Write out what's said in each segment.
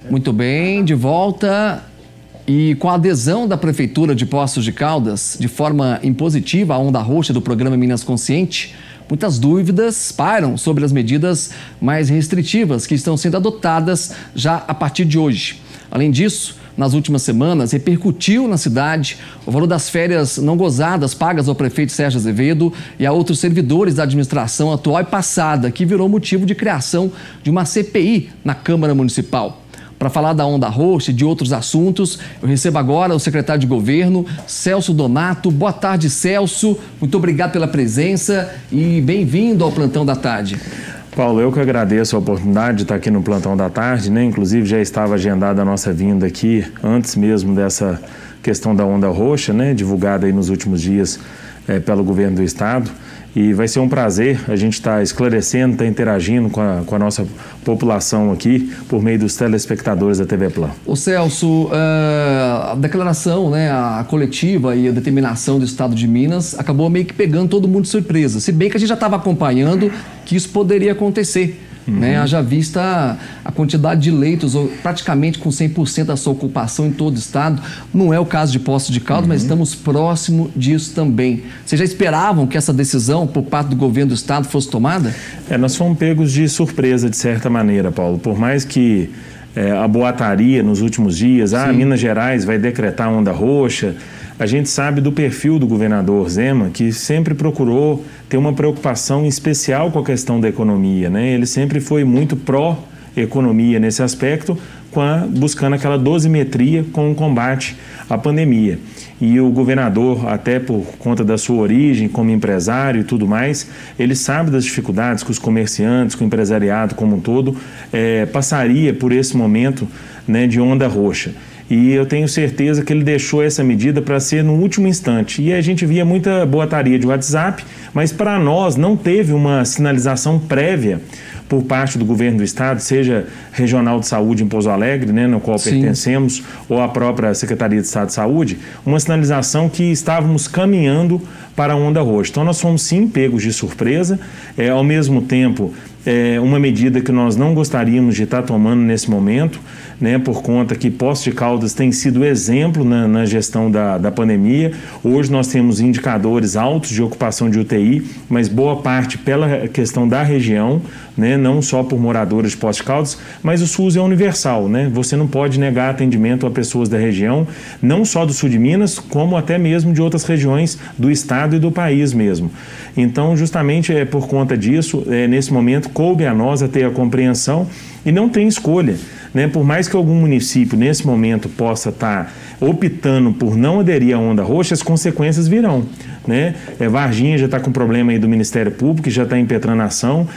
Muito bem, de volta. E com a adesão da Prefeitura de Poços de Caldas, de forma impositiva à onda roxa do programa Minas Consciente, muitas dúvidas pairam sobre as medidas mais restritivas que estão sendo adotadas já a partir de hoje. Além disso, nas últimas semanas, repercutiu na cidade o valor das férias não gozadas pagas ao prefeito Sérgio Azevedo e a outros servidores da administração atual e passada, que virou motivo de criação de uma CPI na Câmara Municipal. Para falar da onda roxa e de outros assuntos, eu recebo agora o secretário de Governo, Celso Donato. Boa tarde, Celso. Muito obrigado pela presença e bem-vindo ao Plantão da Tarde. Paulo, eu que agradeço a oportunidade de estar aqui no Plantão da Tarde, né? Inclusive já estava agendada a nossa vinda aqui antes mesmo dessa questão da onda roxa, né? Divulgada aí nos últimos dias pelo governo do estado. E vai ser um prazer a gente estar esclarecendo, estar interagindo com a nossa população aqui por meio dos telespectadores da TV Plan. Ô Celso, a declaração, né, a coletiva e a determinação do Estado de Minas acabou meio que pegando todo mundo de surpresa. Se bem que a gente já estava acompanhando que isso poderia acontecer. Né? Haja vista a quantidade de leitos, praticamente com 100% da sua ocupação em todo o estado. Não é o caso de Poços de Caldas, mas estamos próximo disso também. Vocês já esperavam que essa decisão por parte do governo do estado fosse tomada? Nós fomos pegos de surpresa, de certa maneira, Paulo. Por mais que a boataria nos últimos dias, Minas Gerais vai decretar onda roxa, a gente sabe do perfil do governador Zema, que sempre procurou ter uma preocupação especial com a questão da economia, né? Ele sempre foi muito pró-economia nesse aspecto, buscando aquela dosimetria com o combate à pandemia. E o governador, até por conta da sua origem como empresário e tudo mais, ele sabe das dificuldades que os comerciantes, que o empresariado como um todo, passaria por esse momento, né, de onda roxa. E eu tenho certeza que ele deixou essa medida para ser no último instante. E a gente via muita boataria de WhatsApp, mas para nós não teve uma sinalização prévia por parte do governo do estado, seja Regional de Saúde em Pouso Alegre, né, no qual pertencemos, ou a própria Secretaria de Estado de Saúde, uma sinalização que estávamos caminhando para a onda roxa. Então nós fomos sim pegos de surpresa, ao mesmo tempo uma medida que nós não gostaríamos de estar tomando nesse momento, né, por conta que Poços de Caldas tem sido exemplo na gestão da pandemia. Hoje nós temos indicadores altos de ocupação de UTI, mas boa parte pela questão da região, né, não só por moradores de Poços de Caldas, mas o SUS é universal, né? Você não pode negar atendimento a pessoas da região, não só do sul de Minas, como até mesmo de outras regiões do estado e do país mesmo. Então, justamente por conta disso, nesse momento, coube a nós a ter a compreensão e não tem escolha, né? Por mais que algum município nesse momento possa estar optando por não aderir à onda roxa, as consequências virão, né? Varginha já está com problema aí do Ministério Público, já está impetrando ação,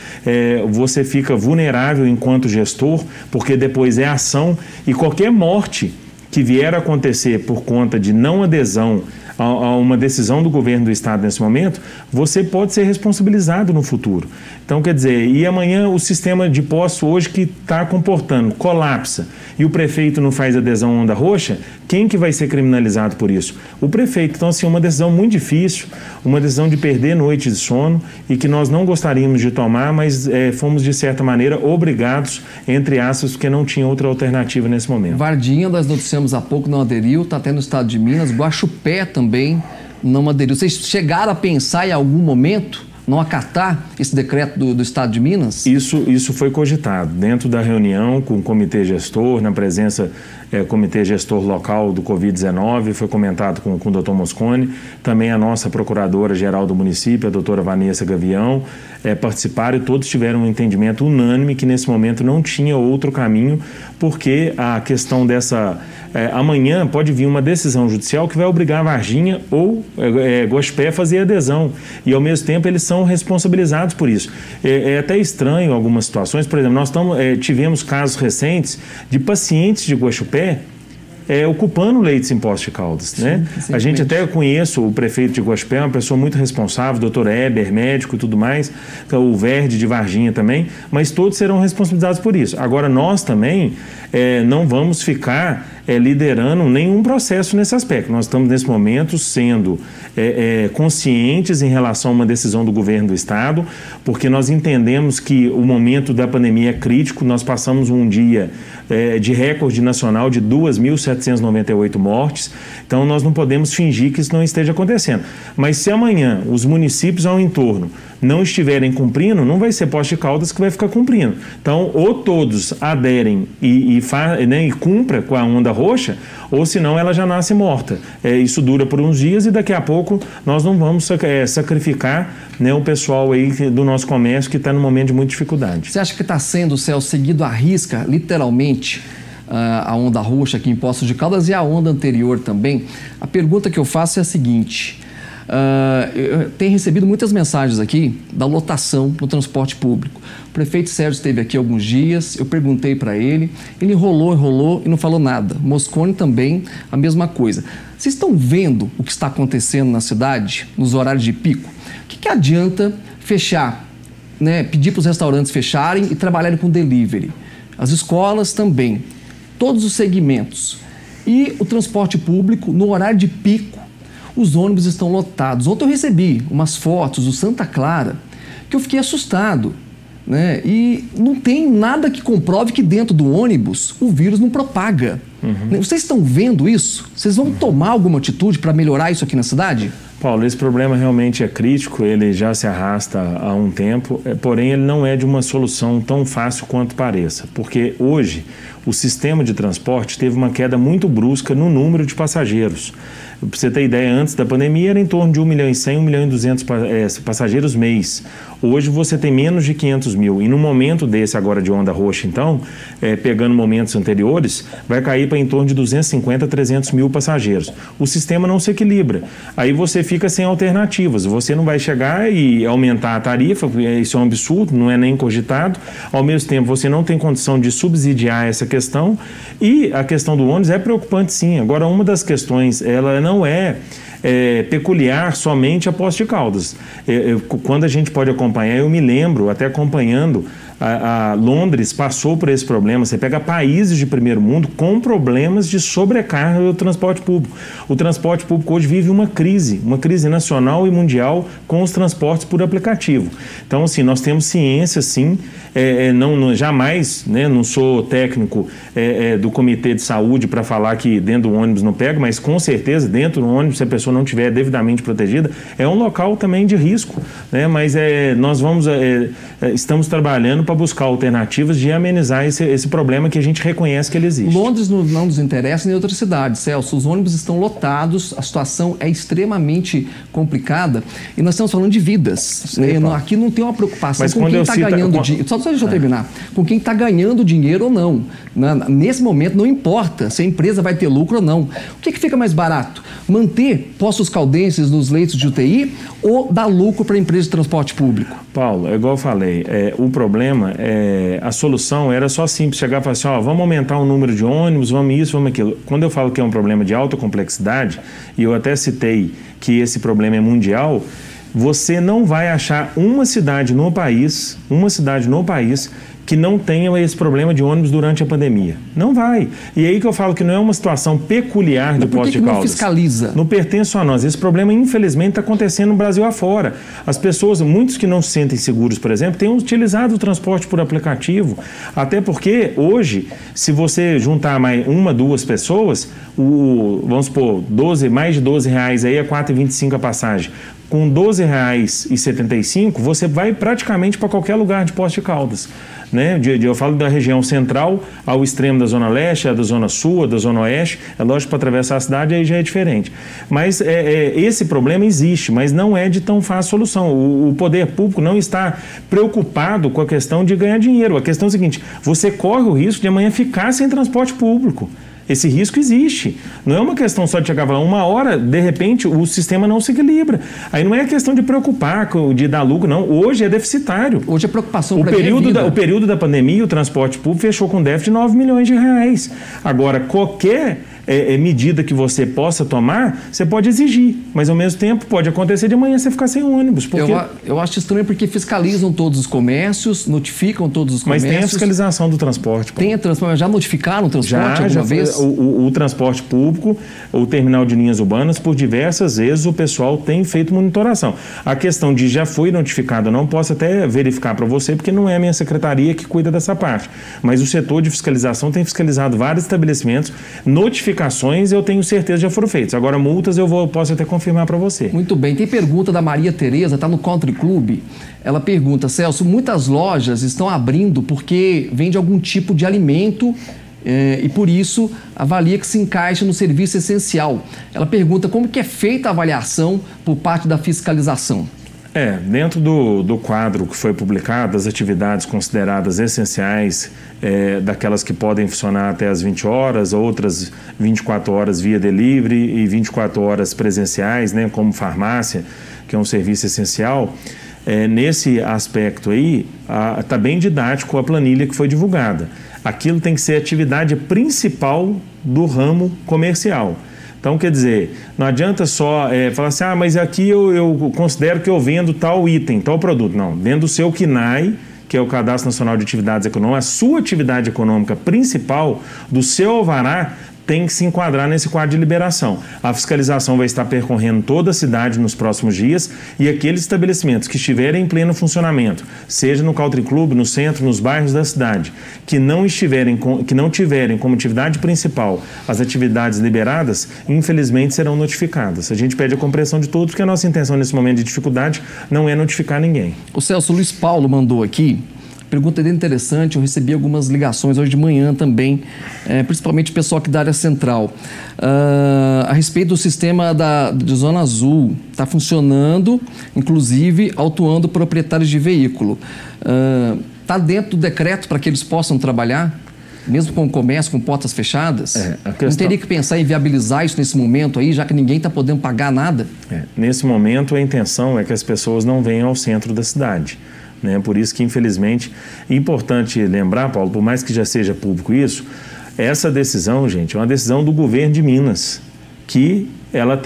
você fica vulnerável enquanto gestor, porque depois é ação e qualquer morte que vier a acontecer por conta de não adesão a uma decisão do governo do estado nesse momento, você pode ser responsabilizado no futuro. Então, quer dizer, e amanhã o sistema de poço hoje que está comportando, colapsa, e o prefeito não faz adesão à onda roxa, quem que vai ser criminalizado por isso? O prefeito. Então, assim, uma decisão muito difícil, uma decisão de perder noites de sono e que nós não gostaríamos de tomar, mas fomos, de certa maneira, obrigados, entre aspas, porque não tinha outra alternativa nesse momento. Varginha, nós noticiamos há pouco, não aderiu, está até no estado de Minas, Guaxupé também não aderiu. Vocês chegaram a pensar em algum momento não acatar esse decreto do Estado de Minas? Isso foi cogitado dentro da reunião com o comitê gestor, na presença comitê gestor local do Covid-19, foi comentado com o doutor Moscone, também a nossa procuradora-geral do município, a doutora Vanessa Gavião, participaram e todos tiveram um entendimento unânime que nesse momento não tinha outro caminho, porque a questão dessa... amanhã pode vir uma decisão judicial que vai obrigar a Varginha ou Guaxupé a fazer adesão e ao mesmo tempo eles são responsabilizados por isso. É até estranho algumas situações, por exemplo, nós tivemos casos recentes de pacientes de Guaxupé ocupando leitos em Poços de Caldas, né? A gente até conheço o prefeito de Guaxupé, uma pessoa muito responsável, doutor Eber, médico e tudo mais, o Verde de Varginha também, mas todos serão responsabilizados por isso. Agora nós também não vamos ficar liderando nenhum processo nesse aspecto. Nós estamos, nesse momento, sendo conscientes em relação a uma decisão do governo do Estado, porque nós entendemos que o momento da pandemia é crítico. Nós passamos um dia de recorde nacional de 2.798 mortes, então nós não podemos fingir que isso não esteja acontecendo. Mas se amanhã os municípios ao entorno não estiverem cumprindo, não vai ser Poços de Caldas que vai ficar cumprindo. Então, ou todos aderem e cumpra com a onda roxa, ou senão ela já nasce morta. Isso dura por uns dias e daqui a pouco nós não vamos sacrificar, né, o pessoal aí do nosso comércio que está num momento de muita dificuldade. Você acha que está sendo, Celso, seguido à risca, literalmente, a onda roxa aqui em Poços de Caldas e a onda anterior também? A pergunta que eu faço é a seguinte: eu tenho recebido muitas mensagens aqui da lotação no transporte público. O prefeito Sérgio esteve aqui alguns dias, eu perguntei para ele enrolou e não falou nada. Mosconi também, a mesma coisa. Vocês estão vendo o que está acontecendo na cidade, nos horários de pico? O que adianta fechar, né, pedir para os restaurantes fecharem e trabalharem com delivery? As escolas também, todos os segmentos. E o transporte público, no horário de pico, os ônibus estão lotados. Ontem eu recebi umas fotos do Santa Clara que eu fiquei assustado, né? E não tem nada que comprove que dentro do ônibus o vírus não propaga. Vocês estão vendo isso? Vocês vão tomar alguma atitude para melhorar isso aqui na cidade? Paulo, esse problema realmente é crítico, ele já se arrasta há um tempo, porém ele não é de uma solução tão fácil quanto pareça, porque hoje o sistema de transporte teve uma queda muito brusca no número de passageiros. Para você ter ideia, antes da pandemia era em torno de 1.100.000, 1.200.000 passageiros mês. Hoje você tem menos de 500 mil. E no momento desse agora de onda roxa, então, pegando momentos anteriores, vai cair para em torno de 250 a 300 mil passageiros. O sistema não se equilibra. Aí você fica sem alternativas. Você não vai chegar e aumentar a tarifa, isso é um absurdo, não é nem cogitado. Ao mesmo tempo, você não tem condição de subsidiar essa questão. E a questão do ônibus é preocupante, sim. Agora, uma das questões, ela não é peculiar somente a Poços de Caldas. Quando a gente pode acompanhar, eu me lembro, até acompanhando, a Londres passou por esse problema. Você pega países de primeiro mundo com problemas de sobrecarga do transporte público. O transporte público hoje vive uma crise nacional e mundial com os transportes por aplicativo. Então, assim, nós temos ciência, sim, jamais, né, não sou técnico do Comitê de Saúde para falar que dentro do ônibus não pega, mas com certeza dentro do ônibus, se a pessoa não estiver devidamente protegida, é um local também de risco, né? Mas nós estamos trabalhando para buscar alternativas de amenizar esse problema que a gente reconhece que ele existe. Londres não nos interessa nem outras cidades, Celso. Os ônibus estão lotados, a situação é extremamente complicada e nós estamos falando de vidas. Né? Aqui não tem uma preocupação com quem está ganhando dinheiro. Só deixa eu terminar. Com quem está ganhando dinheiro ou não. Nesse momento não importa se a empresa vai ter lucro ou não. O que fica mais barato? Manter Poços Caldenses nos leitos de UTI ou dar lucro para a empresa de transporte público? Paulo, é igual eu falei, o problema, a solução era só simples, chegar e falar assim, vamos aumentar o número de ônibus, vamos isso, vamos aquilo. Quando eu falo que é um problema de alta complexidade, e eu até citei que esse problema é mundial, você não vai achar uma cidade no país que não tenha esse problema de ônibus durante a pandemia. Não vai. E aí que eu falo que não é uma situação peculiar de Poços de Caldas. Não fiscaliza? Não pertence a nós. Esse problema, infelizmente, está acontecendo no Brasil afora. As pessoas, muitos que não se sentem seguros, por exemplo, têm utilizado o transporte por aplicativo. Até porque, hoje, se você juntar mais uma, duas pessoas, vamos supor, mais de R$12 aí é R$4,25 a passagem. Com R$12,75, você vai praticamente para qualquer lugar de Poços de Caldas. Né? Eu falo da região central ao extremo da Zona Leste, da Zona Sul, da Zona Oeste. É lógico que para atravessar a cidade aí já é diferente. Mas esse problema existe, mas não é de tão fácil solução. O poder público não está preocupado com a questão de ganhar dinheiro. A questão é a seguinte, você corre o risco de amanhã ficar sem transporte público. Esse risco existe. Não é uma questão só de chegar e falar, uma hora, de repente, o sistema não se equilibra. Aí não é questão de preocupar, de dar lucro, não. Hoje é deficitário. Hoje é preocupação o período da pandemia, o transporte público fechou com déficit de R$9 milhões. Agora, qualquer medida que você possa tomar, você pode exigir. Mas, ao mesmo tempo, pode acontecer de amanhã você ficar sem ônibus. Porque... Eu acho estranho porque fiscalizam todos os comércios, notificam todos os comércios. Mas tem a fiscalização do transporte. Tem a transporte, já notificaram o transporte alguma vez? o transporte público, o terminal de linhas urbanas, por diversas vezes o pessoal tem feito monitoração. A questão de já foi notificado ou não, posso até verificar para você, porque não é a minha secretaria que cuida dessa parte. Mas o setor de fiscalização tem fiscalizado vários estabelecimentos. Notificações eu tenho certeza já foram feitas. Agora multas posso até confirmar para você. Muito bem. Tem pergunta da Maria Tereza, está no Country Club. Ela pergunta, Celso, muitas lojas estão abrindo porque vende algum tipo de alimento e por isso avalia que se encaixa no serviço essencial. Ela pergunta como que é feita a avaliação por parte da fiscalização. Dentro do quadro que foi publicado, as atividades consideradas essenciais, daquelas que podem funcionar até as 20 horas, outras 24 horas via delivery e 24 horas presenciais, né, como farmácia, que é um serviço essencial. Nesse aspecto aí, está bem didático a planilha que foi divulgada. Aquilo tem que ser a atividade principal do ramo comercial. Então, quer dizer, não adianta só falar assim, mas aqui eu considero que eu vendo tal item, tal produto. Não, dentro do seu CNAE, que é o Cadastro Nacional de Atividades Econômicas, a sua atividade econômica principal do seu alvará tem que se enquadrar nesse quadro de liberação. A fiscalização vai estar percorrendo toda a cidade nos próximos dias e aqueles estabelecimentos que estiverem em pleno funcionamento, seja no Country Club, no centro, nos bairros da cidade, que não tiverem como atividade principal as atividades liberadas, infelizmente serão notificadas. A gente pede a compreensão de todos, porque a nossa intenção nesse momento de dificuldade não é notificar ninguém. O Celso, Luiz Paulo mandou aqui. Pergunta dele interessante, eu recebi algumas ligações hoje de manhã também, principalmente pessoal aqui da área central. A respeito do sistema de Zona Azul, está funcionando, inclusive autuando proprietários de veículo. Está dentro do decreto para que eles possam trabalhar? Mesmo com o comércio, com portas fechadas? Não teria que pensar em viabilizar isso nesse momento aí, já que ninguém está podendo pagar nada? Nesse momento, a intenção é que as pessoas não venham ao centro da cidade. Por isso que, infelizmente, é importante lembrar, Paulo, por mais que já seja público isso, essa decisão, gente, é uma decisão do governo de Minas, que ela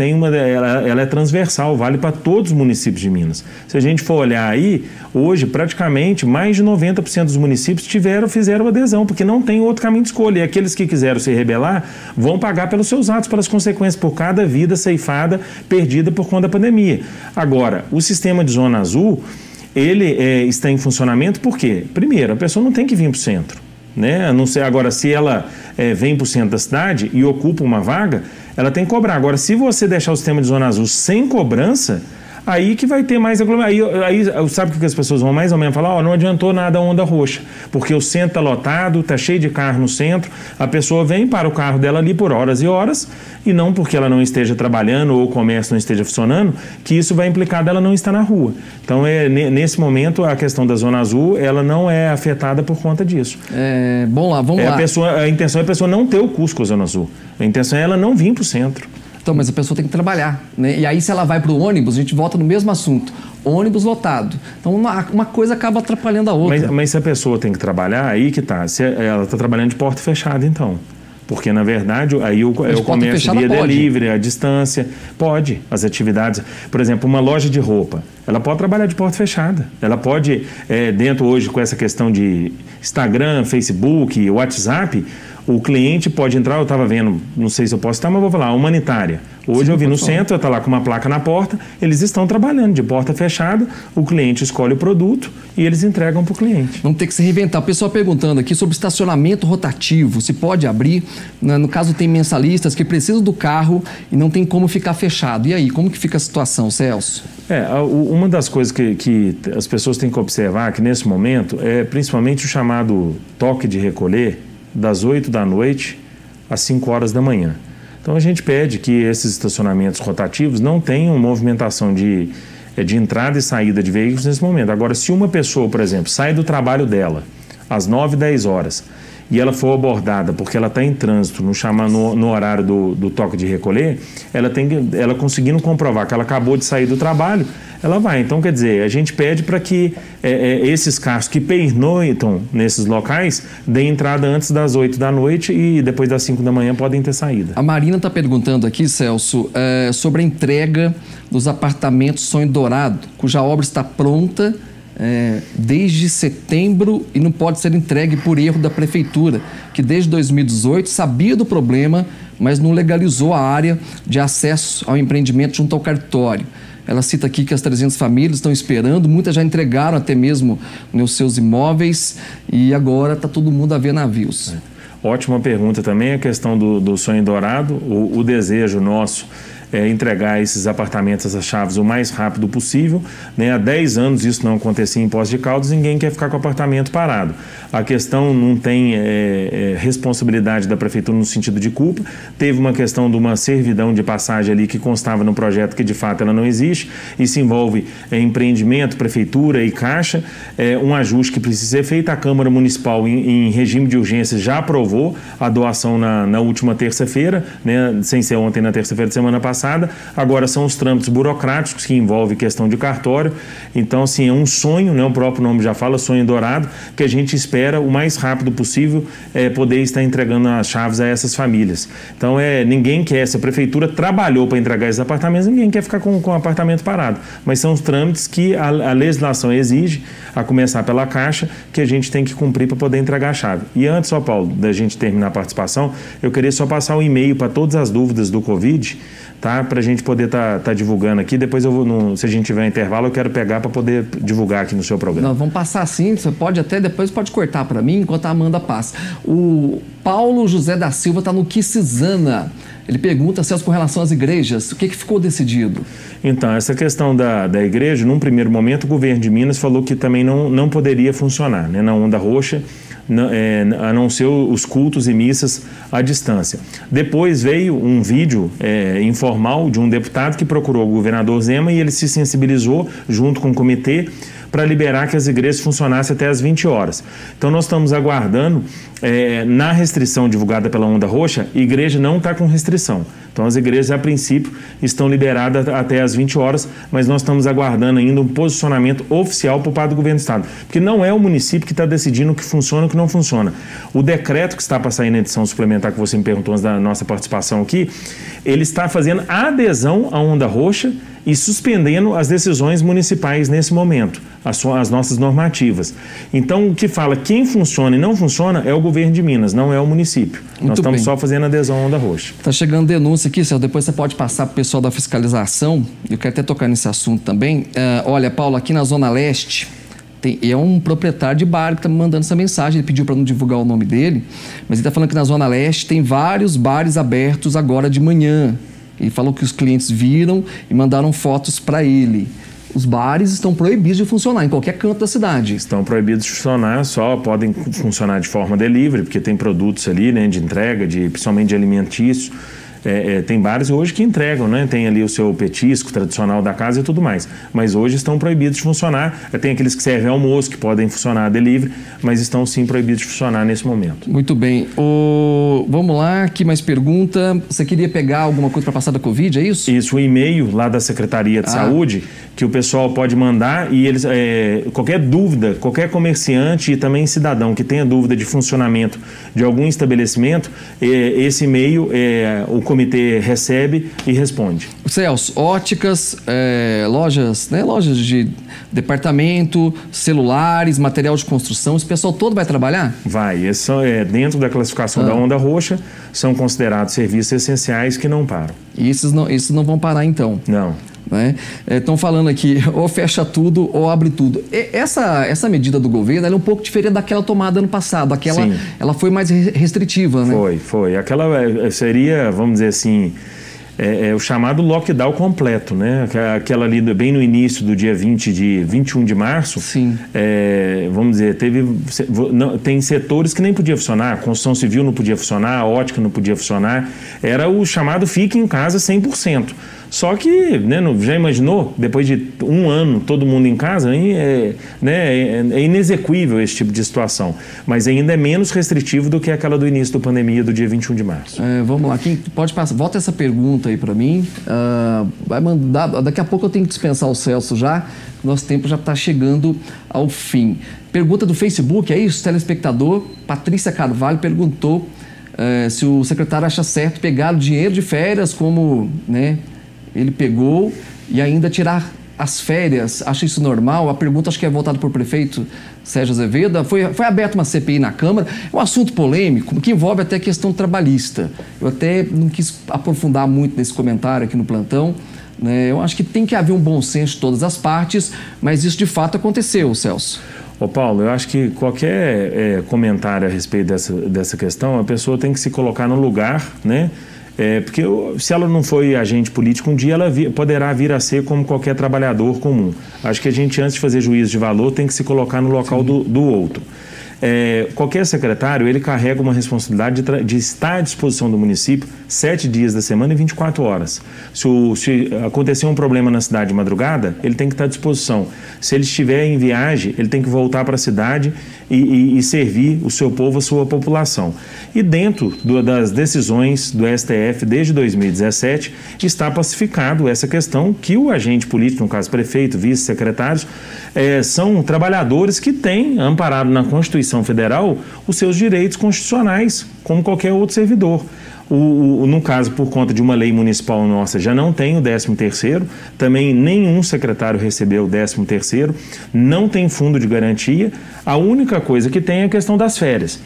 é transversal, vale para todos os municípios de Minas. Se a gente for olhar aí, hoje praticamente mais de 90% dos municípios fizeram adesão, porque não tem outro caminho de escolha. E aqueles que quiseram se rebelar vão pagar pelos seus atos, pelas consequências, por cada vida ceifada, perdida por conta da pandemia. Agora, o sistema de Zona Azul, ele está em funcionamento por quê? Primeiro, a pessoa não tem que vir para o centro, né? A não ser, agora, se ela vem para o centro da cidade e ocupa uma vaga, ela tem que cobrar. Agora, se você deixar o sistema de Zona Azul sem cobrança, aí que vai ter mais aglomeração. Aí sabe o que as pessoas vão mais ou menos falar? Não adiantou nada a onda roxa, porque o centro está lotado, está cheio de carro no centro, a pessoa vem para o carro dela ali por horas e horas, e não porque ela não esteja trabalhando ou o comércio não esteja funcionando, que isso vai implicar dela não estar na rua. Então, nesse momento, a questão da Zona Azul, ela não é afetada por conta disso. Bom lá, vamos lá. A intenção é a pessoa não ter o custo com a Zona Azul. A intenção é ela não vir para o centro. Então, mas a pessoa tem que trabalhar, né? E aí, se ela vai para o ônibus, a gente volta no mesmo assunto. Ônibus lotado. Então, uma coisa acaba atrapalhando a outra. Mas se a pessoa tem que trabalhar, aí que tá. Se ela está trabalhando de porta fechada, então. Porque, na verdade, aí o comércio via delivery, a distância, pode, as atividades. Por exemplo, uma loja de roupa, ela pode trabalhar de porta fechada. Ela pode, dentro hoje com essa questão de Instagram, Facebook, WhatsApp, o cliente pode entrar, eu estava vendo, não sei se eu posso estar, mas vou falar, humanitária. Hoje eu vi no centro, está lá com uma placa na porta, eles estão trabalhando de porta fechada, o cliente escolhe o produto e eles entregam para o cliente. Vamos ter que se reinventar. O pessoal perguntando aqui sobre estacionamento rotativo, se pode abrir, no caso tem mensalistas que precisam do carro e não tem como ficar fechado. E aí, como que fica a situação, Celso? Uma das coisas que as pessoas têm que observar que nesse momento é principalmente o chamado toque de recolher, das 8 da noite às 5 horas da manhã. Então a gente pede que esses estacionamentos rotativos não tenham movimentação de entrada e saída de veículos nesse momento. Agora, se uma pessoa, por exemplo, sai do trabalho dela às 9, 10 horas e ela for abordada porque ela está em trânsito no horário do toque de recolher, ela conseguindo comprovar que ela acabou de sair do trabalho, ela vai. Então, quer dizer, a gente pede para que esses carros que pernoitam nesses locais deem entrada antes das 8 da noite e depois das 5 da manhã podem ter saída. A Marina está perguntando aqui, Celso, sobre a entrega dos apartamentos Sonho Dourado, cuja obra está pronta desde setembro e não pode ser entregue por erro da prefeitura, que desde 2018 sabia do problema, mas não legalizou a área de acesso ao empreendimento junto ao cartório. Ela cita aqui que as 300 famílias estão esperando, muitas já entregaram até mesmo os seus imóveis e agora está todo mundo a ver navios. Ótima pergunta também a questão do sonho dourado. O desejo nosso é entregar esses apartamentos, essas chaves, o mais rápido possível, né? Há 10 anos isso não acontecia em Poços de Caldas, ninguém quer ficar com o apartamento parado. A questão não tem responsabilidade da prefeitura no sentido de culpa. Teve uma questão de uma servidão de passagem ali que constava no projeto que de fato ela não existe. Isso envolve empreendimento, prefeitura e caixa. Um ajuste que precisa ser feito. A Câmara Municipal, em regime de urgência, já aprovou a doação na última terça-feira, né? Sem ser ontem, na terça-feira de semana passada. Agora são os trâmites burocráticos que envolvem questão de cartório. Então, assim, é um sonho, né? O próprio nome já fala, sonho dourado, que a gente espera o mais rápido possível poder estar entregando as chaves a essas famílias. Então, ninguém quer, se a prefeitura trabalhou para entregar esses apartamentos, ninguém quer ficar com o apartamento parado. Mas são os trâmites que a legislação exige, a começar pela Caixa, que a gente tem que cumprir para poder entregar a chave. E antes, só, Paulo, da gente terminar a participação, eu queria só passar um e-mail para todas as dúvidas do Covid, tá? Para a gente poder tá divulgando aqui. Depois eu vou, se a gente tiver intervalo, eu quero pegar para poder divulgar aqui no seu programa. Nós vamos passar sim, você pode até depois pode cortar para mim enquanto a Amanda passa. O Paulo José da Silva está no Quisizana. Ele pergunta, Celso, com relação às igrejas, o que ficou decidido? Então, essa questão da igreja, num primeiro momento, o governo de Minas falou que também não poderia funcionar, né, na Onda Roxa, a não ser os cultos e missas à distância. Depois veio um vídeo informal de um deputado que procurou o governador Zema e ele se sensibilizou junto com o comitê para liberar que as igrejas funcionassem até às 20 horas. Então nós estamos aguardando, na restrição divulgada pela Onda Roxa, a igreja não está com restrição. Então as igrejas, a princípio, estão liberadas até às 20 horas, mas nós estamos aguardando ainda um posicionamento oficial por parte do governo do Estado. Porque não é o município que está decidindo o que funciona e o que não funciona. O decreto que está para sair na edição suplementar, que você me perguntou antes da nossa participação aqui, ele está fazendo adesão à Onda Roxa e suspendendo as decisões municipais nesse momento, as nossas normativas. Então, o que fala quem funciona e não funciona é o governo de Minas, não é o município. Nós estamos só fazendo adesão à Onda Roxa. Está chegando denúncia aqui, Celso, depois você pode passar para o pessoal da fiscalização, eu quero até tocar nesse assunto também. Olha, Paulo, aqui na Zona Leste, é um proprietário de bar que está me mandando essa mensagem, ele pediu para não divulgar o nome dele, mas ele está falando que na Zona Leste tem vários bares abertos agora de manhã. Ele falou que os clientes viram e mandaram fotos para ele. Os bares estão proibidos de funcionar em qualquer canto da cidade. Estão proibidos de funcionar, só podem funcionar de forma delivery, porque tem produtos ali, né, de entrega, principalmente de alimentícios. Tem bares hoje que entregam, né? Tem ali o seu petisco tradicional da casa e tudo mais. Mas hoje estão proibidos de funcionar. Tem aqueles que servem almoço, que podem funcionar delivery, mas estão sim proibidos de funcionar nesse momento. Muito bem. Vamos lá, aqui mais pergunta. Você queria pegar alguma coisa para passar da Covid, é isso? Isso, o e-mail lá da Secretaria de Saúde, que o pessoal pode mandar e eles, qualquer dúvida, qualquer comerciante e também cidadão que tenha dúvida de funcionamento de algum estabelecimento, esse e-mail o comitê recebe e responde. Celso, óticas, lojas, né, lojas de departamento, celulares, material de construção, esse pessoal todo vai trabalhar? Vai, dentro da classificação da Onda Roxa, são considerados serviços essenciais que não param. E esses não vão parar então? Não. Estão falando aqui, ou fecha tudo ou abre tudo. Essa medida do governo ela é um pouco diferente daquela tomada ano passado. Ela foi mais restritiva, né? Foi. Aquela seria, vamos dizer assim, o chamado lockdown completo, né? Aquela ali bem no início do dia 21 de março. Sim. Vamos dizer, tem setores que nem podia funcionar, a construção civil não podia funcionar, a ótica não podia funcionar. Era o chamado fique em casa 100%. Só que, né, já imaginou, depois de um ano, todo mundo em casa, é inexequível esse tipo de situação. Mas ainda é menos restritivo do que aquela do início da pandemia do dia 21 de março. Vamos lá, quem pode passar? Volta essa pergunta aí para mim. Vai mandar, daqui a pouco eu tenho que dispensar o Celso já, nosso tempo já está chegando ao fim. Pergunta do Facebook, é isso? Telespectador, Patrícia Carvalho perguntou se o secretário acha certo pegar o dinheiro de férias como, né, ele pegou e ainda tirar as férias, acha isso normal? A pergunta acho que é voltada para o prefeito Sérgio Azevedo. Foi aberta uma CPI na Câmara, é um assunto polêmico que envolve até a questão trabalhista. Eu até não quis aprofundar muito nesse comentário aqui no plantão, né? Eu acho que tem que haver um bom senso de todas as partes, mas isso de fato aconteceu, Celso. Ô Paulo, eu acho que qualquer comentário a respeito dessa questão, a pessoa tem que se colocar no lugar, né? Porque se ela não foi agente político um dia, ela poderá vir a ser como qualquer trabalhador comum. Acho que a gente, antes de fazer juízo de valor, tem que se colocar no local do outro. Qualquer secretário, ele carrega uma responsabilidade de estar à disposição do município 7 dias da semana e 24 horas. Se acontecer um problema na cidade de madrugada, ele tem que estar à disposição. Se ele estiver em viagem, ele tem que voltar para a cidade e servir o seu povo, a sua população. E dentro das decisões do STF desde 2017, está pacificado essa questão que o agente político, no caso prefeito, vice-secretários, são trabalhadores que têm, amparado na Constituição Federal, os seus direitos constitucionais, como qualquer outro servidor. No caso, por conta de uma lei municipal nossa, já não tem o 13º, também nenhum secretário recebeu o 13º, não tem fundo de garantia, a única coisa que tem é a questão das férias.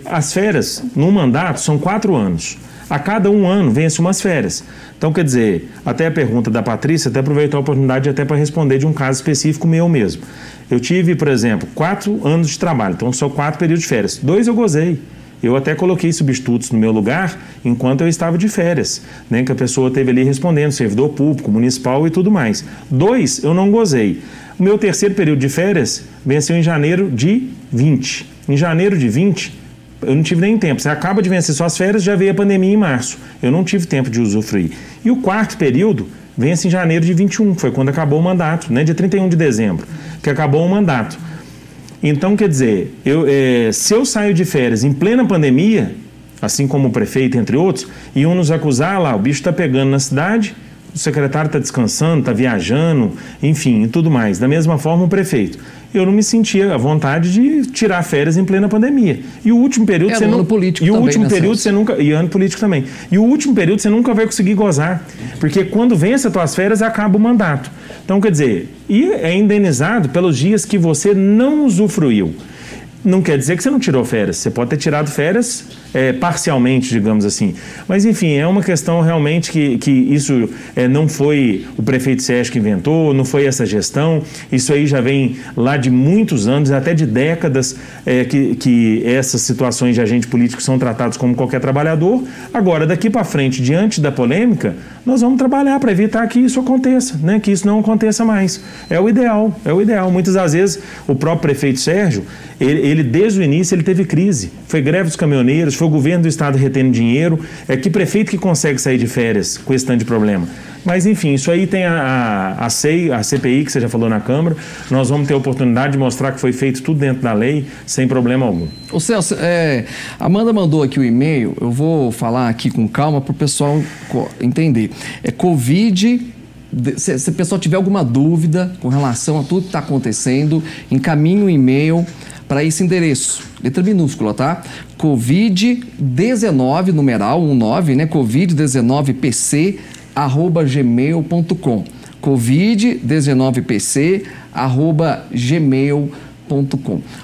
As férias, no mandato, são 4 anos. A cada 1 ano vence umas férias. Então, quer dizer, até a pergunta da Patrícia, até aproveitar a oportunidade até para responder de um caso específico meu mesmo. Eu tive, por exemplo, 4 anos de trabalho, então só 4 períodos de férias. 2 eu gozei. Eu até coloquei substitutos no meu lugar enquanto eu estava de férias, né, que a pessoa esteve ali respondendo, servidor público, municipal e tudo mais. 2 eu não gozei. O meu 3º período de férias venceu em janeiro de 20. Em janeiro de 20, eu não tive nem tempo. Você acaba de vencer suas férias, já veio a pandemia em março. Eu não tive tempo de usufruir. E o 4º período vence em janeiro de 21, foi quando acabou o mandato, né, dia 31 de dezembro, que acabou o mandato. Então, quer dizer, se eu saio de férias em plena pandemia, assim como o prefeito, entre outros, iam nos acusar lá, o bicho está pegando na cidade, o secretário está descansando, está viajando, enfim, e tudo mais. Da mesma forma, o prefeito. Eu não me sentia à vontade de tirar férias em plena pandemia. E o último período você ano político e o também, último né, período Celso? você nunca e ano político também. E o último período você nunca vai conseguir gozar, porque quando vence as tuas férias acaba o mandato. Então, quer dizer, e é indenizado pelos dias que você não usufruiu. Não quer dizer que você não tirou férias. Você pode ter tirado férias parcialmente, digamos assim. Mas, enfim, é uma questão realmente que isso não foi o prefeito Sérgio que inventou, não foi essa gestão. Isso aí já vem lá de muitos anos, até de décadas, que essas situações de agente político são tratados como qualquer trabalhador. Agora, daqui para frente, diante da polêmica, nós vamos trabalhar para evitar que isso aconteça, né? Que isso não aconteça mais. É o ideal, é o ideal. Muitas das vezes, o próprio prefeito Sérgio, ele desde o início, ele teve crise. Foi greve dos caminhoneiros, foi o governo do estado retendo dinheiro. Que prefeito que consegue sair de férias com esse tanto de problema? Mas, enfim, isso aí tem a CPI, que você já falou na Câmara. Nós vamos ter a oportunidade de mostrar que foi feito tudo dentro da lei, sem problema algum. Ô Celso, Amanda mandou aqui o e-mail, eu vou falar aqui com calma para o pessoal entender. Covid... Se o pessoal tiver alguma dúvida com relação a tudo que está acontecendo, encaminhe um e-mail para esse endereço, letra minúscula, tá? Covid-19, numeral 19, né? Covid-19pc@gmail.com. Covid-19pc@gmail.com.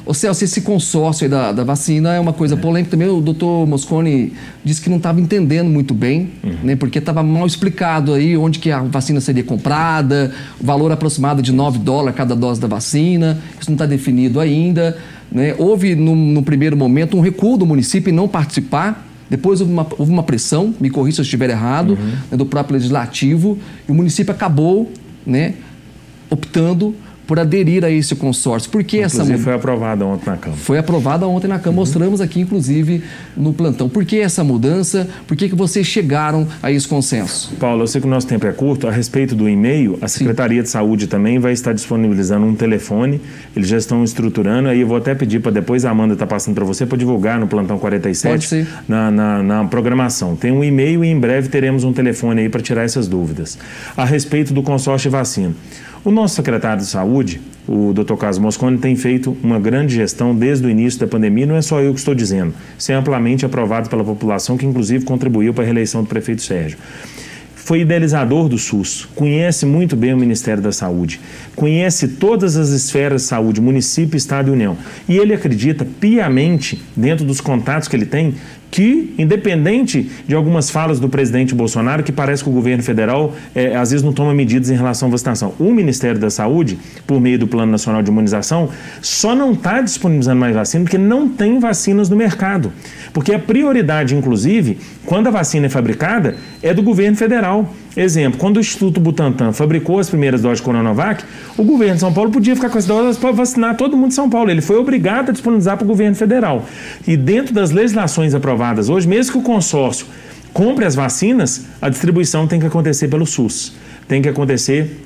Ô Celso, esse consórcio aí da vacina é uma coisa polêmica também. O doutor Mosconi disse que não estava entendendo muito bem, né, porque estava mal explicado aí onde que a vacina seria comprada, o valor aproximado de $9 cada dose da vacina, isso não está definido ainda, né? Houve, no primeiro momento, um recuo do município em não participar. Depois houve uma pressão, me corrija se eu estiver errado, né, do próprio legislativo, e o município acabou, né, optando por aderir a esse consórcio. Por que essa mudança? Foi aprovada ontem na Câmara. Foi aprovada ontem na Câmara. Mostramos aqui, inclusive, no plantão. Por que essa mudança? Por que vocês chegaram a esse consenso? Paulo, eu sei que o nosso tempo é curto. A respeito do e-mail, a Secretaria de Saúde também vai estar disponibilizando um telefone. Eles já estão estruturando. Aí eu vou até pedir para depois a Amanda estar passando para você para divulgar no Plantão 47. Pode ser. Na programação. Tem um e-mail e em breve teremos um telefone aí para tirar essas dúvidas. A respeito do consórcio de vacina. O nosso secretário de Saúde, o Dr. Carlos Mosconi, tem feito uma grande gestão desde o início da pandemia. Não é só eu que estou dizendo. Isso é amplamente aprovado pela população, que inclusive contribuiu para a reeleição do prefeito Sérgio. foi idealizador do SUS, conhece muito bem o Ministério da Saúde, conhece todas as esferas de saúde, município, estado e União. E ele acredita piamente, dentro dos contatos que ele tem, que, independente de algumas falas do presidente Bolsonaro, que parece que o governo federal às vezes não toma medidas em relação à vacinação, o Ministério da Saúde, por meio do Plano Nacional de Imunização, só não está disponibilizando mais vacina porque não tem vacinas no mercado. Porque a prioridade, inclusive, quando a vacina é fabricada, é do governo federal. Exemplo, quando o Instituto Butantan fabricou as primeiras doses de Coronavac, o governo de São Paulo podia ficar com as doses para vacinar todo mundo de São Paulo. Ele foi obrigado a disponibilizar para o governo federal. E dentro das legislações aprovadas hoje, mesmo que o consórcio compre as vacinas, a distribuição tem que acontecer pelo SUS, tem que acontecer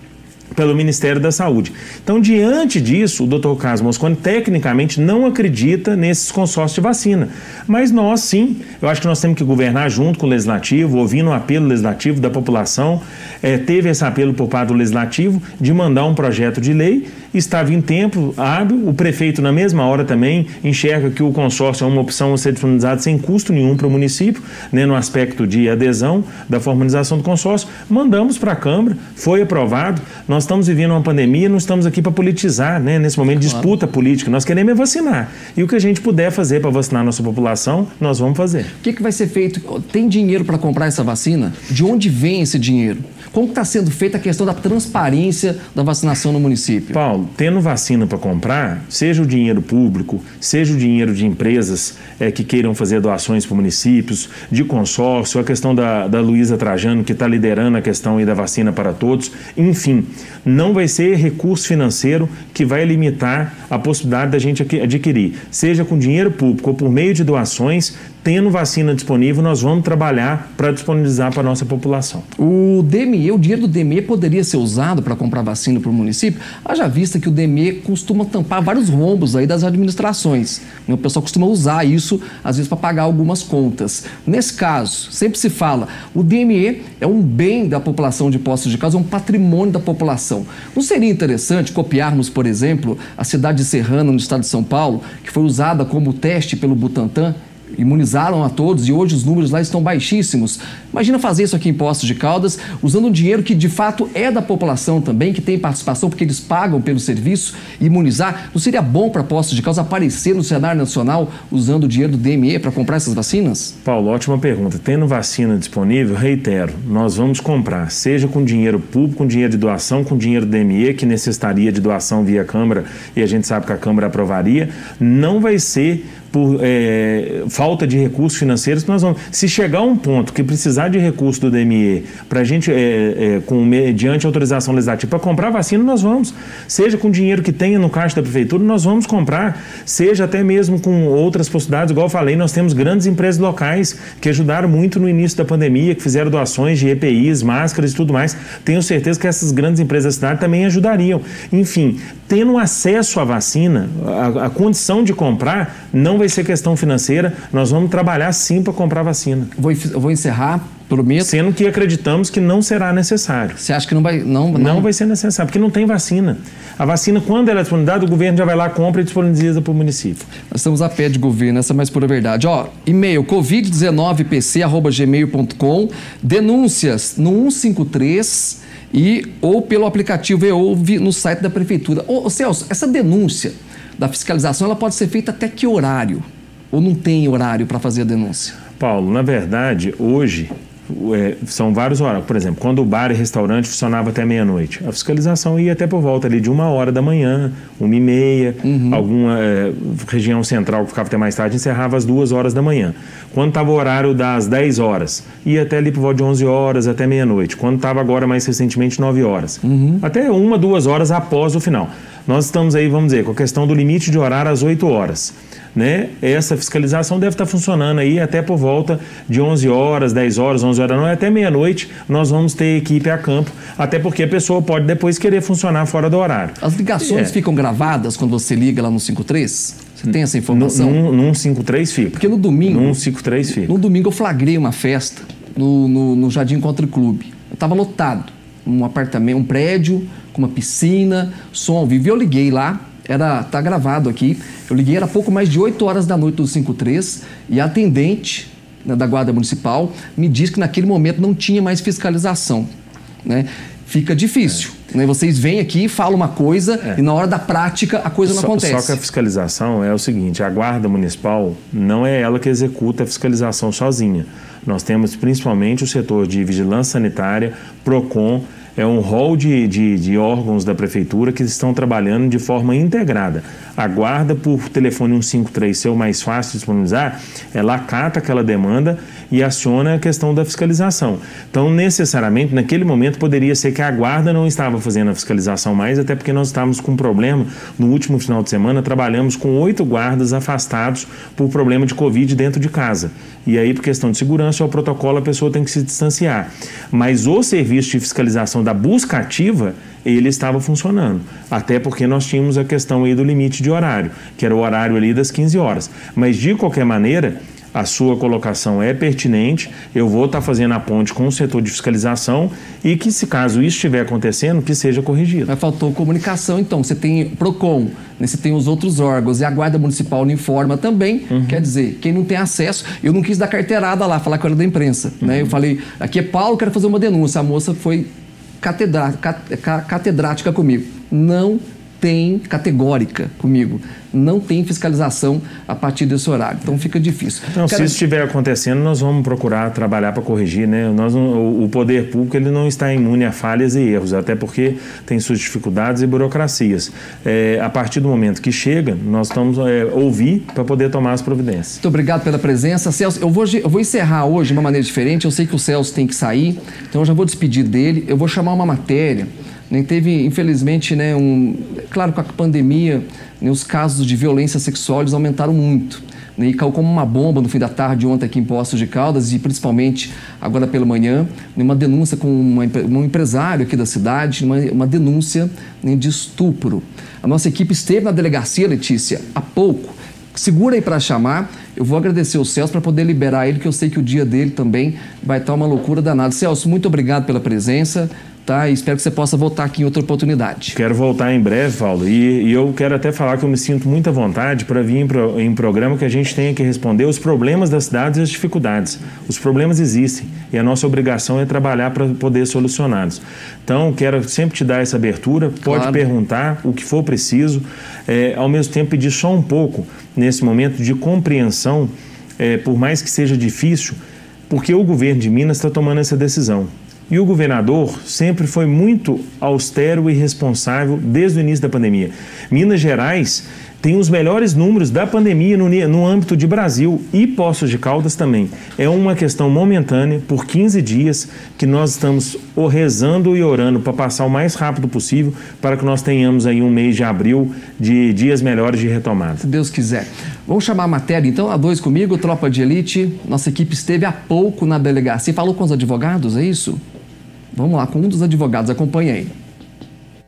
pelo Ministério da Saúde. Então, diante disso, o Dr. Carlos Mosconi tecnicamente não acredita nesses consórcios de vacina. Mas nós, sim, eu acho que nós temos que governar junto com o Legislativo, ouvindo o apelo legislativo da população. Teve esse apelo por parte do Legislativo de mandar um projeto de lei, estava em tempo hábil, o prefeito na mesma hora também enxerga que o consórcio é uma opção a ser disponibilizada sem custo nenhum para o município, né, no aspecto de adesão da formalização do consórcio. Mandamos para a Câmara, foi aprovado. Nós estamos vivendo uma pandemia, não estamos aqui para politizar, né, nesse momento de disputa política. Nós queremos é vacinar. E o que a gente puder fazer para vacinar a nossa população, nós vamos fazer. O que vai ser feito? Tem dinheiro para comprar essa vacina? De onde vem esse dinheiro? Como está sendo feita a questão da transparência da vacinação no município? Paulo, tendo vacina para comprar, seja o dinheiro público, seja o dinheiro de empresas que queiram fazer doações para municípios, de consórcio, a questão da Luísa Trajano, que está liderando a questão aí da vacina para todos, enfim, não vai ser recurso financeiro que vai limitar a possibilidade da gente adquirir, seja com dinheiro público ou por meio de doações. Tendo vacina disponível, nós vamos trabalhar para disponibilizar para a nossa população. O DME, o dinheiro do DME poderia ser usado para comprar vacina para o município? Haja vista que o DME costuma tampar vários rombos aí das administrações. O pessoal costuma usar isso, às vezes, para pagar algumas contas. Nesse caso, sempre se fala, o DME é um bem da população de Poços de Caldas, é um patrimônio da população. Não seria interessante copiarmos, por exemplo, a cidade de Serrana, no estado de São Paulo, que foi usada como teste pelo Butantan? Imunizaram a todos e hoje os números lá estão baixíssimos. Imagina fazer isso aqui em Poços de Caldas, usando um dinheiro que de fato é da população também, que tem participação porque eles pagam pelo serviço, imunizar. Não seria bom para Poços de Caldas aparecer no cenário nacional usando o dinheiro do DME para comprar essas vacinas? Paulo, ótima pergunta. Tendo vacina disponível, reitero, nós vamos comprar, seja com dinheiro público, com dinheiro de doação, com dinheiro do DME, que necessitaria de doação via Câmara e a gente sabe que a Câmara aprovaria. Não vai ser por falta de recursos financeiros, nós vamos. Se chegar a um ponto que precisar de recurso do DME para a gente, mediante autorização legislativa, para comprar vacina, nós vamos. Seja com dinheiro que tenha no caixa da prefeitura, nós vamos comprar. Seja até mesmo com outras possibilidades, igual eu falei, nós temos grandes empresas locais que ajudaram muito no início da pandemia, que fizeram doações de EPIs, máscaras e tudo mais. Tenho certeza que essas grandes empresas da cidade também ajudariam. Enfim, tendo acesso à vacina, a condição de comprar, não vai ser questão financeira, nós vamos trabalhar sim para comprar vacina. Vou encerrar, prometo. Sendo que acreditamos que não será necessário. Você acha que não vai... Não vai ser necessário, porque não tem vacina. A vacina, quando ela é disponibilizada, o governo já vai lá, compra e disponibiliza para o município. Nós estamos a pé de governo, essa é a mais pura verdade. E-mail covid19pc@gmail.com, denúncias no 153 ou pelo aplicativo eOuve no site da prefeitura. Ô Celso, essa denúncia da fiscalização, ela pode ser feita até que horário? Ou não tem horário para fazer a denúncia? Paulo, na verdade, hoje são vários horários. Por exemplo, quando o bar e restaurante funcionava até meia-noite, a fiscalização ia até por volta ali de 1h da manhã, 1h30, alguma região central que ficava até mais tarde encerrava às 2h da manhã. Quando estava o horário das 10 horas, ia até ali por volta de 11 horas até meia-noite. Quando estava agora mais recentemente 9 horas. Até 1, 2 horas após o final. Nós estamos aí, vamos dizer, com a questão do limite de horário às 8 horas. Né? Essa fiscalização deve estar funcionando aí até por volta de 11 horas, 10 horas, 11 horas da noite, até meia-noite nós vamos ter equipe a campo, até porque a pessoa pode depois querer funcionar fora do horário. As ligações ficam gravadas quando você liga lá no 153? Você tem essa informação? No 153 fica. Porque no domingo... No 153 fica. No domingo eu flagrei uma festa no Jardim Country Club. Eu estava lotado, um apartamento, um prédio com uma piscina, som ao vivo. Eu liguei lá. Tá gravado aqui, eu liguei, era pouco mais de 8 horas da noite do 53 e a atendente né, da Guarda Municipal me diz que naquele momento não tinha mais fiscalização, né? Fica difícil. Né? Vocês vêm aqui, falam uma coisa e na hora da prática a coisa não acontece. Só que a fiscalização é o seguinte, a Guarda Municipal não é ela que executa a fiscalização sozinha. Nós temos principalmente o setor de vigilância sanitária, PROCON, é um rol de órgãos da Prefeitura que estão trabalhando de forma integrada. A guarda, por telefone 153 ser o mais fácil de disponibilizar, ela acata aquela demanda e aciona a questão da fiscalização. Então, necessariamente, naquele momento, poderia ser que a guarda não estava fazendo a fiscalização mais, até porque nós estávamos com um problema. No último final de semana, trabalhamos com 8 guardas afastados por problema de Covid dentro de casa. E aí, por questão de segurança, o protocolo, a pessoa tem que se distanciar. Mas o serviço de fiscalização da busca ativa, ele estava funcionando. Até porque nós tínhamos a questão aí do limite de horário, que era o horário ali das 15 horas. Mas, de qualquer maneira, a sua colocação é pertinente, eu vou estar fazendo a ponte com o setor de fiscalização e que, se caso isso estiver acontecendo, que seja corrigido. Mas faltou comunicação, então. Você tem PROCON, né? Você tem os outros órgãos e a Guarda Municipal não informa também. Quer dizer, quem não tem acesso... Eu não quis dar carteirada lá, falar que eu era da imprensa. Né? Eu falei, aqui é Paulo, quero fazer uma denúncia. A moça foi catedrática comigo. Não tem, categórica comigo, não tem fiscalização a partir desse horário. Então fica difícil. Não, se isso estiver acontecendo, nós vamos procurar trabalhar para corrigir, né? O poder público ele não está imune a falhas e erros, até porque tem suas dificuldades e burocracias. A partir do momento que chega, nós estamos ouvir para poder tomar as providências. Muito obrigado pela presença. Celso, eu vou encerrar hoje de uma maneira diferente. Eu sei que o Celso tem que sair, então eu já vou despedir dele. Eu vou chamar uma matéria. Teve, infelizmente, né, claro, com a pandemia, né, os casos de violência sexual eles aumentaram muito. Né, e caiu como uma bomba no fim da tarde ontem aqui em Poços de Caldas e principalmente agora pela manhã, né, uma denúncia com um empresário aqui da cidade, uma denúncia, né, de estupro. A nossa equipe esteve na delegacia, Letícia, há pouco. Segura aí para chamar. Eu vou agradecer o Celso para poder liberar ele, que eu sei que o dia dele também vai estar uma loucura danada. Celso, muito obrigado pela presença. Tá? E espero que você possa voltar aqui em outra oportunidade. Quero voltar em breve, Paulo, e eu quero até falar que eu me sinto muita vontade para vir em programa que a gente tenha que responder os problemas das cidades e as dificuldades. Os problemas existem e a nossa obrigação é trabalhar para poder solucioná-los. Então, quero sempre te dar essa abertura, pode perguntar o que for preciso, ao mesmo tempo pedir só um pouco, nesse momento, de compreensão, por mais que seja difícil, porque o governo de Minas está tomando essa decisão. E o governador sempre foi muito austero e responsável desde o início da pandemia. Minas Gerais tem os melhores números da pandemia no âmbito de Brasil e Poços de Caldas também. É uma questão momentânea, por 15 dias, que nós estamos rezando e orando para passar o mais rápido possível para que nós tenhamos aí um mês de abril de dias melhores de retomada. Se Deus quiser. Vamos chamar a matéria, então, a 2 comigo, Tropa de Elite. Nossa equipe esteve há pouco na delegacia. Falou com os advogados, é isso? Vamos lá, com um dos advogados, acompanhe aí.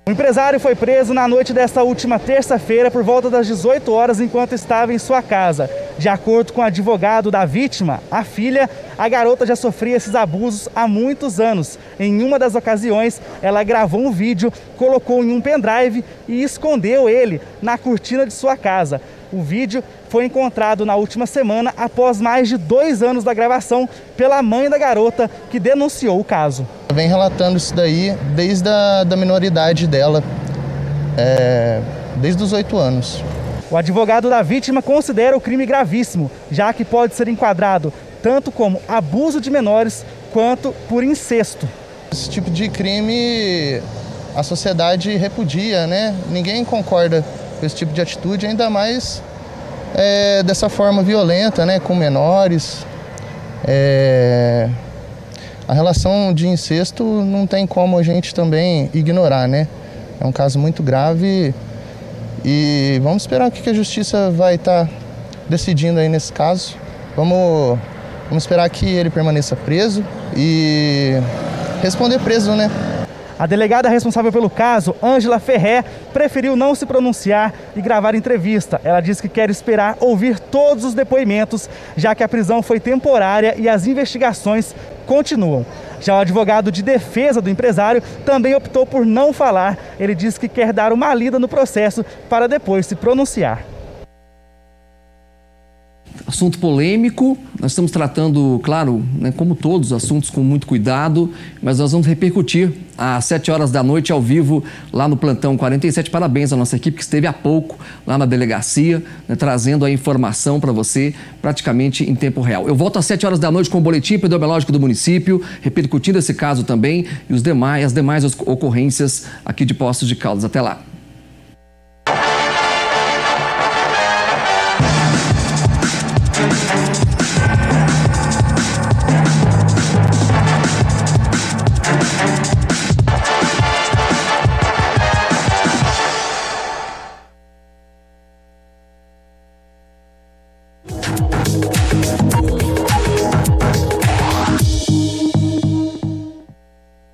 O empresário foi preso na noite desta última terça-feira por volta das 18 horas enquanto estava em sua casa. De acordo com o advogado da vítima, a filha, a garota já sofria esses abusos há muitos anos. Em uma das ocasiões, ela gravou um vídeo, colocou em um pendrive e escondeu ele na cortina de sua casa. O vídeo foi encontrado na última semana após mais de 2 anos da gravação pela mãe da garota que denunciou o caso. Vem relatando isso daí desde a minoridade dela, desde os 8 anos. O advogado da vítima considera o crime gravíssimo, já que pode ser enquadrado tanto como abuso de menores quanto por incesto. Esse tipo de crime a sociedade repudia, né? Ninguém concorda com esse tipo de atitude, ainda mais dessa forma violenta, né? Com menores. A relação de incesto não tem como a gente também ignorar, né? É um caso muito grave e vamos esperar o que a justiça vai estar decidindo aí nesse caso. Vamos esperar que ele permaneça preso e responder preso, né? A delegada responsável pelo caso, Ângela Ferré, preferiu não se pronunciar e gravar entrevista. Ela disse que quer esperar ouvir todos os depoimentos, já que a prisão foi temporária e as investigações continuam. Já o advogado de defesa do empresário também optou por não falar. Ele disse que quer dar uma lida no processo para depois se pronunciar. Assunto polêmico, Nós estamos tratando, claro, né, como todos os assuntos, com muito cuidado, mas nós vamos repercutir às 7 horas da noite ao vivo lá no Plantão 47. Parabéns à nossa equipe que esteve há pouco lá na delegacia, né, trazendo a informação para você praticamente em tempo real. Eu volto às 7 horas da noite com o boletim epidemiológico do município, repercutindo esse caso também e as demais ocorrências aqui de Poços de Caldas. Até lá.